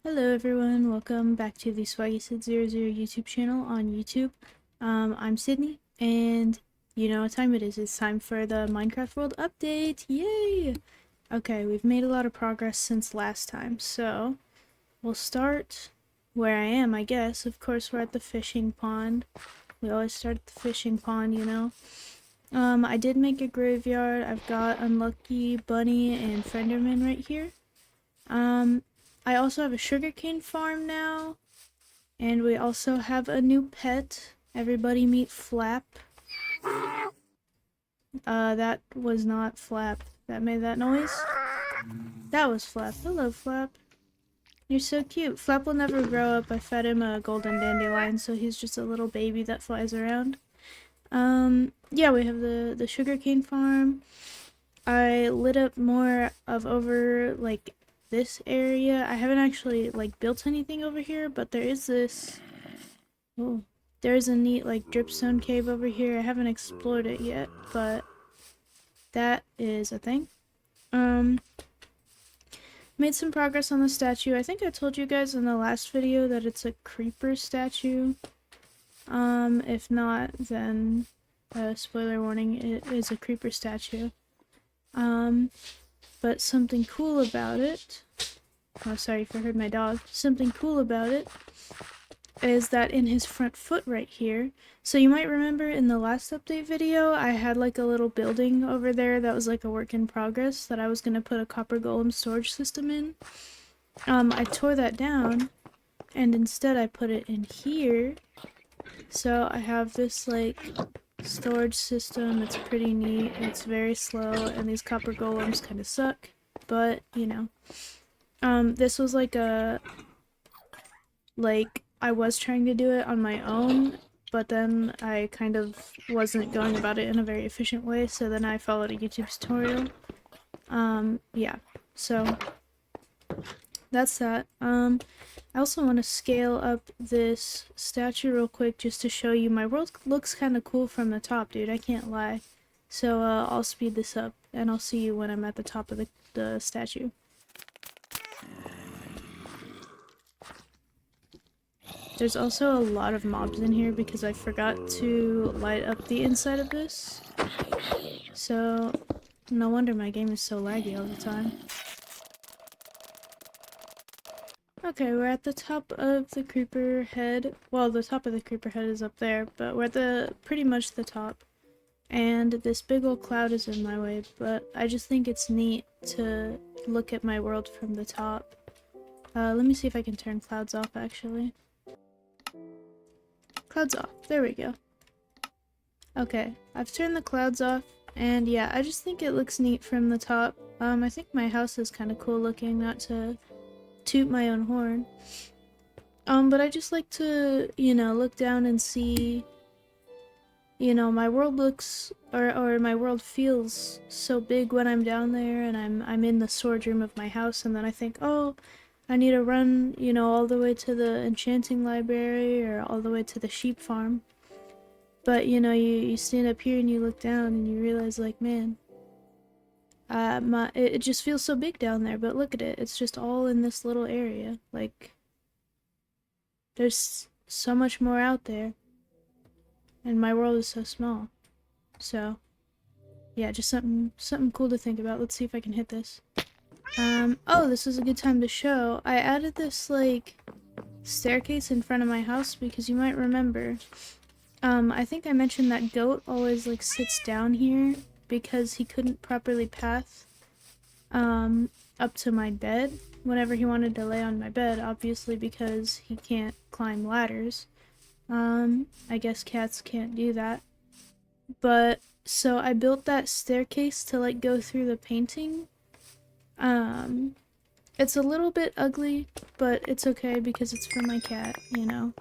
Hello everyone, welcome back to the SwaggySid00 YouTube channel on YouTube. I'm Sydney, and you know what time it is. It's time for the Minecraft World Update! Yay! Okay, we've made a lot of progress since last time, so we'll start where I am, I guess. Of course, we're at the fishing pond. We always start at the fishing pond, you know. I did make a graveyard. I've got Unlucky Bunny and Fenderman right here. I also have a sugarcane farm now, and we also have a new pet. Everybody meet Flap. That was not Flap that made that noise. That was Flap. Hello, Flap. You're so cute. Flap will never grow up. I fed him a golden dandelion, so he's just a little baby that flies around. Yeah, we have the sugarcane farm. I lit up more of over, like, this area. I haven't actually, like, built anything over here, but there is this... Oh, there's a neat, like, dripstone cave over here. I haven't explored it yet, but that is a thing. Made some progress on the statue. I think I told you guys in the last video that it's a creeper statue. If not, then, spoiler warning, it is a creeper statue. But something cool about it, oh sorry if I heard my dog, something cool about it is that in his front foot right here, so you might remember in the last update video, I had like a little building over there that was like a work in progress that I was gonna put a copper golem storage system in. I tore that down, and instead I put it in here, so I have this like storage system. It's pretty neat. It's very slow, and these copper golems kind of suck, but you know. This was like I was trying to do it on my own, but then I kind of wasn't going about it in a very efficient way, so then I followed a YouTube tutorial. Yeah, so that's that. I also want to scale up this statue real quick just to show you my world looks kind of cool from the top, dude. I can't lie. So I'll speed this up, and I'll see you when I'm at the top of the statue. There's also a lot of mobs in here because I forgot to light up the inside of this. So no wonder my game is so laggy all the time. Okay, we're at the top of the creeper head. Well, the top of the creeper head is up there, but we're at pretty much the top. And this big old cloud is in my way, but I just think it's neat to look at my world from the top. Let me see if I can turn clouds off, actually. Clouds off. There we go. Okay, I've turned the clouds off, and yeah, I just think it looks neat from the top. I think my house is kind of cool looking, not to toot my own horn. But I just like to, you know, look down and see, you know, my world looks, or my world feels so big when I'm down there and I'm in the storage room of my house, and then I think, oh, I need to run, you know, all the way to the enchanting library or all the way to the sheep farm. But, you know, you stand up here and you look down and you realize, like, man, it just feels so big down there, but look at it. It's just all in this little area. Like, there's so much more out there. And my world is so small. So, yeah, just something cool to think about. Let's see if I can hit this. Oh, this is a good time to show. I added this, like, staircase in front of my house because you might remember. I think I mentioned that goat always, like, sits down here because he couldn't properly path, up to my bed whenever he wanted to lay on my bed, obviously because he can't climb ladders. I guess cats can't do that. But, so I built that staircase to, like, go through the painting. It's a little bit ugly, but it's okay because it's for my cat, you know.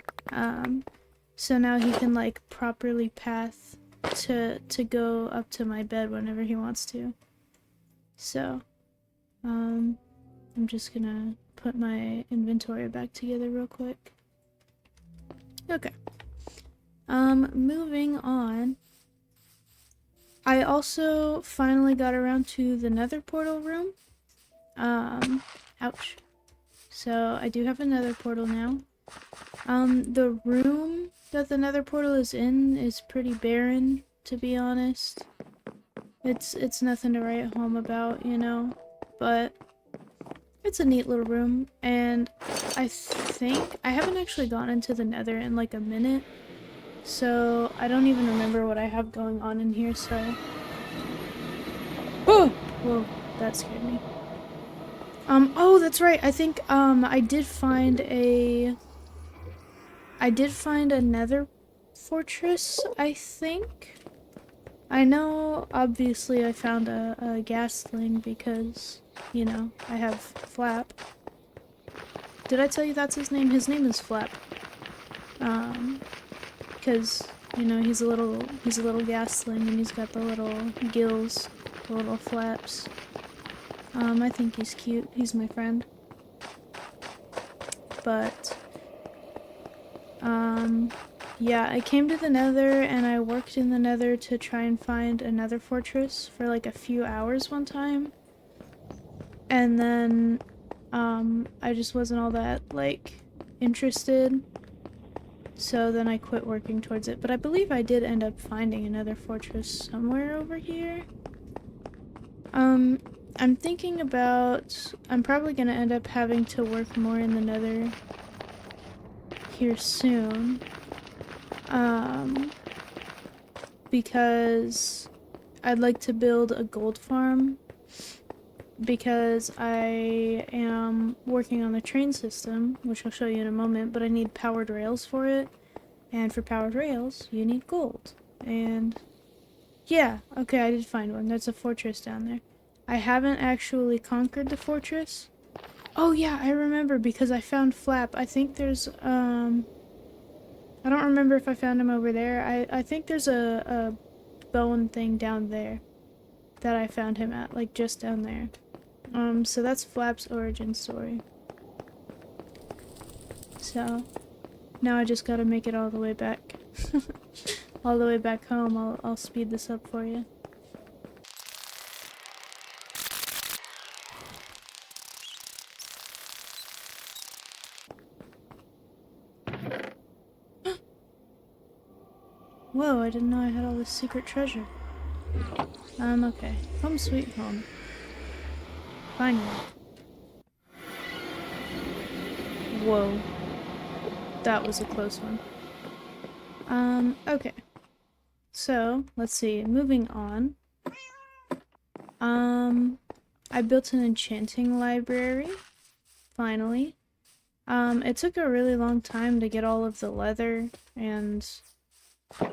So now he can, like, properly path to go up to my bed whenever he wants to. So, I'm just gonna put my inventory back together real quick. Okay. Moving on. I also finally got around to the Nether portal room. Ouch. So I do have a nether portal now. The room that the nether portal is in is pretty barren, to be honest. It's nothing to write home about, you know, but it's a neat little room, and I think I haven't actually gone into the nether in like a minute, so I don't even remember what I have going on in here, so... Oh! Whoa, that scared me. Oh, that's right, I think, I did find a nether fortress, I think. I know, obviously, I found a gasling because, you know, I have Flap. Did I tell you that's his name? His name is Flap. Because, you know, he's a little gasling and he's got the little gills, the little flaps. I think he's cute. He's my friend. But, yeah, I came to the nether and I worked in the nether to try and find another fortress for like a few hours one time. And then, I just wasn't all that, like, interested. So then I quit working towards it. But I believe I did end up finding another fortress somewhere over here. I'm thinking about... I'm probably gonna end up having to work more in the nether here soon. Because I'd like to build a gold farm. Because I am working on the train system, which I'll show you in a moment, but I need powered rails for it. And for powered rails, you need gold. And yeah, okay, I did find one. There's a fortress down there. I haven't actually conquered the fortress. Oh yeah, I remember because I found Flap. I think there's, I don't remember if I found him over there. I think there's a bone thing down there that I found him at, like just down there. So that's Flap's origin story. So, now I just gotta make it all the way back. All the way back home. I'll speed this up for you. Whoa, I didn't know I had all this secret treasure. Okay. Home sweet home. Finally. Whoa. That was a close one. Okay. So, let's see. Moving on. I built an enchanting library. Finally. It took a really long time to get all of the leather and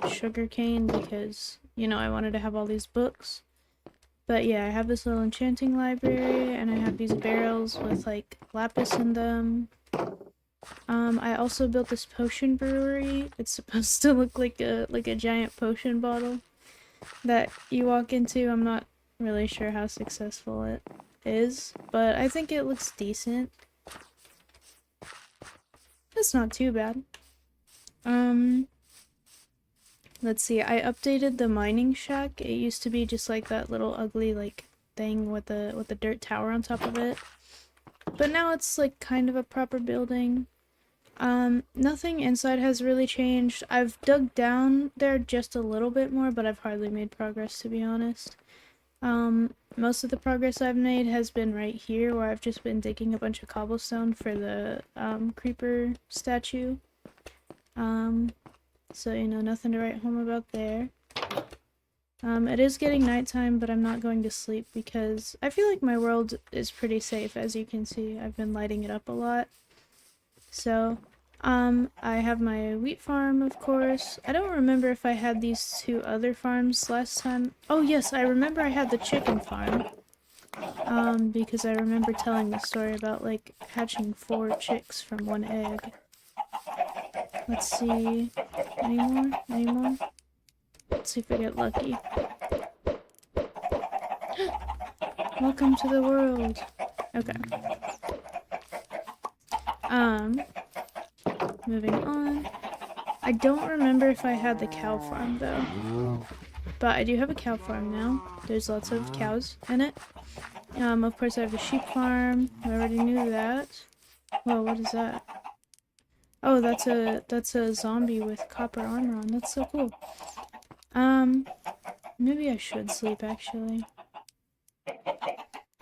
sugarcane because, you know, I wanted to have all these books. But yeah, I have this little enchanting library, and I have these barrels with, like, lapis in them. I also built this potion brewery. It's supposed to look like a giant potion bottle that you walk into. I'm not really sure how successful it is, but I think it looks decent. It's not too bad. Let's see, I updated the mining shack. It used to be just like that little ugly like thing with the dirt tower on top of it. But now it's like kind of a proper building. Nothing inside has really changed. I've dug down there just a little bit more, but I've hardly made progress, to be honest. Most of the progress I've made has been right here, where I've just been digging a bunch of cobblestone for the, creeper statue. So, you know, nothing to write home about there. It is getting nighttime, but I'm not going to sleep because I feel like my world is pretty safe, as you can see. I've been lighting it up a lot. So, I have my wheat farm, of course. I don't remember if I had these two other farms last time. Oh yes, I remember I had the chicken farm. Because I remember telling the story about, like, hatching 4 chicks from 1 egg. Let's see. Any more? Any more? Let's see if I get lucky. Welcome to the world. Okay. Moving on. I don't remember if I had the cow farm though. But I do have a cow farm now. There's lots of cows in it. Of course I have a sheep farm. I already knew that. Whoa, what is that? Oh, that's a zombie with copper armor on. That's so cool. Maybe I should sleep actually.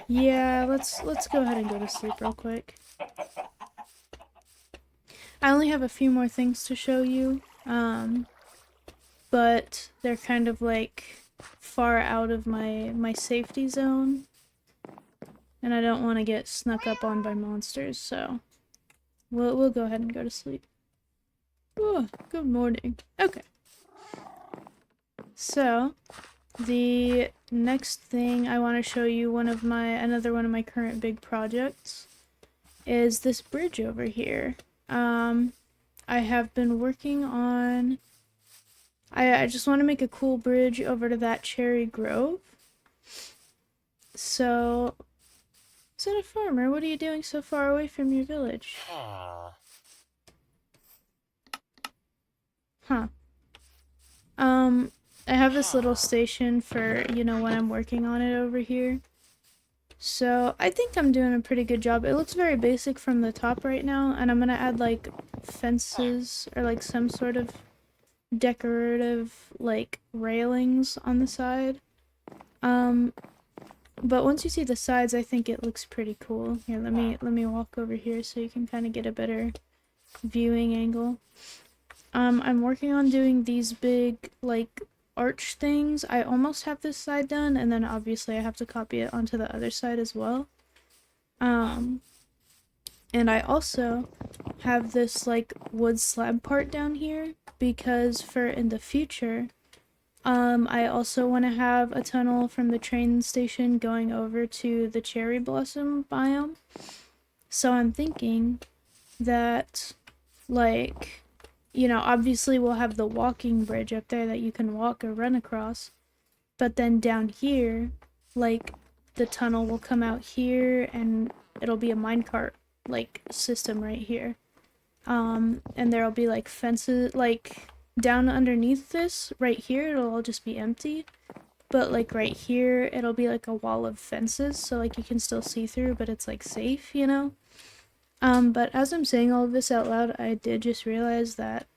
Yeah, let's go ahead and go to sleep real quick. I only have a few more things to show you. But they're kind of like far out of my safety zone. And I don't want to get snuck up on by monsters, so we'll go ahead and go to sleep. Oh, good morning. Okay. So, the next thing I want to show you, another one of my current big projects, is this bridge over here. I have been working on. I just want to make a cool bridge over to that cherry grove. So, is that a farmer? What are you doing so far away from your village? Huh. I have this little station for, you know, when I'm working on it over here. So, I think I'm doing a pretty good job. It looks very basic from the top right now, and I'm gonna add, like, fences or, like, some sort of decorative, like, railings on the side. But once you see the sides, I think it looks pretty cool. Here, let me walk over here so you can kind of get a better viewing angle. I'm working on doing these big, like, arch things. I almost have this side done, and then obviously I have to copy it onto the other side as well. And I also have this, like, wood slab part down here, because for in the future, I also want to have a tunnel from the train station going over to the cherry blossom biome. So I'm thinking that, like, you know, obviously we'll have the walking bridge up there that you can walk or run across. But then down here, like, the tunnel will come out here and it'll be a minecart, like, system right here. And there'll be, like, fences, like, down underneath this, right here, it'll all just be empty. But, like, right here, it'll be, like, a wall of fences, so, like, you can still see through, but it's, like, safe, you know? But as I'm saying all of this out loud, I did just realize that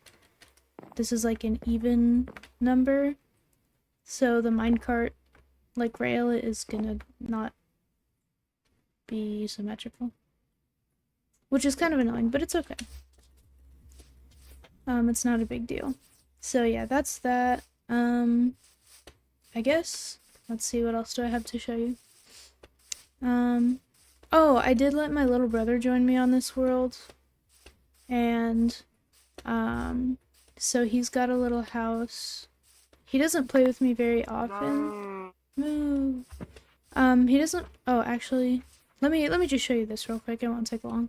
this is, like, an even number. So the minecart, like, rail is gonna not be symmetrical. Which is kind of annoying, but it's okay. It's not a big deal. So yeah, that's that. I guess, let's see, what else do I have to show you? Oh, I did let my little brother join me on this world. And, so he's got a little house. He doesn't play with me very often. No. He doesn't, oh, actually, let me just show you this real quick, it won't take long.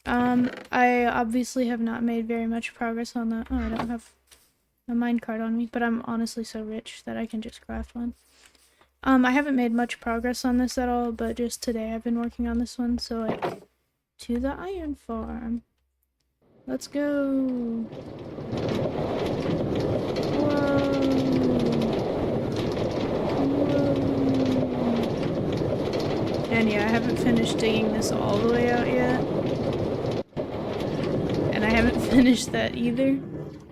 I obviously have not made very much progress on that. Oh, I don't have a minecart on me, but I'm honestly so rich that I can just craft one. I haven't made much progress on this at all, but just today I've been working on this one, so, like, to the iron farm. Let's go! Whoa! Whoa! And yeah, I haven't finished digging this all the way out yet. And I haven't finished that either.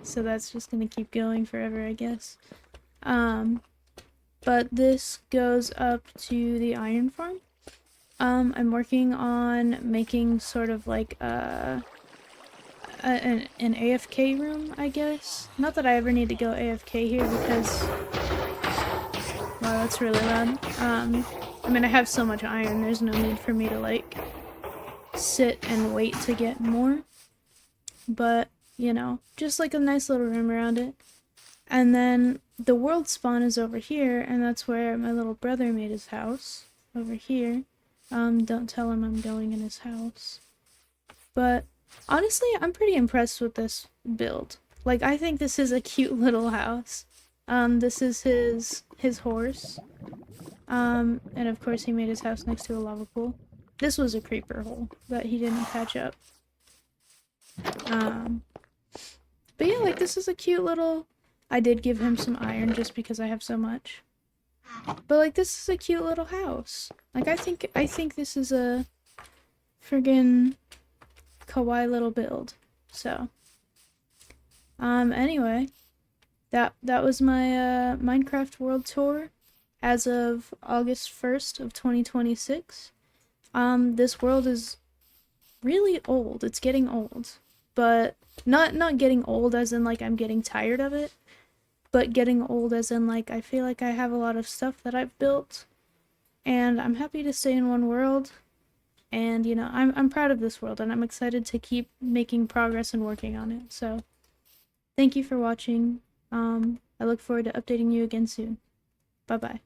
So that's just gonna keep going forever, I guess. But this goes up to the iron farm. I'm working on making sort of like an AFK room, I guess. Not that I ever need to go AFK here because... Wow, that's really loud. I mean, I have so much iron, there's no need for me to, like, sit and wait to get more. But, you know, just like a nice little room around it. And then the world spawn is over here, and that's where my little brother made his house. Over here. Don't tell him I'm going in his house. But honestly, I'm pretty impressed with this build. Like, I think this is a cute little house. This is his horse. And of course he made his house next to a lava pool. This was a creeper hole that he didn't patch up. But yeah, like, this is a cute little... I did give him some iron just because I have so much. But, like, this is a cute little house. Like, I think this is a friggin' kawaii little build. So, anyway, that was my Minecraft world tour as of August 1st of 2026. This world is really old. It's getting old. But not getting old as in like I'm getting tired of it, but getting old as in like I feel like I have a lot of stuff that I've built and I'm happy to stay in one world. And you know, I'm proud of this world and I'm excited to keep making progress and working on it. So, thank you for watching. I look forward to updating you again soon. Bye-bye.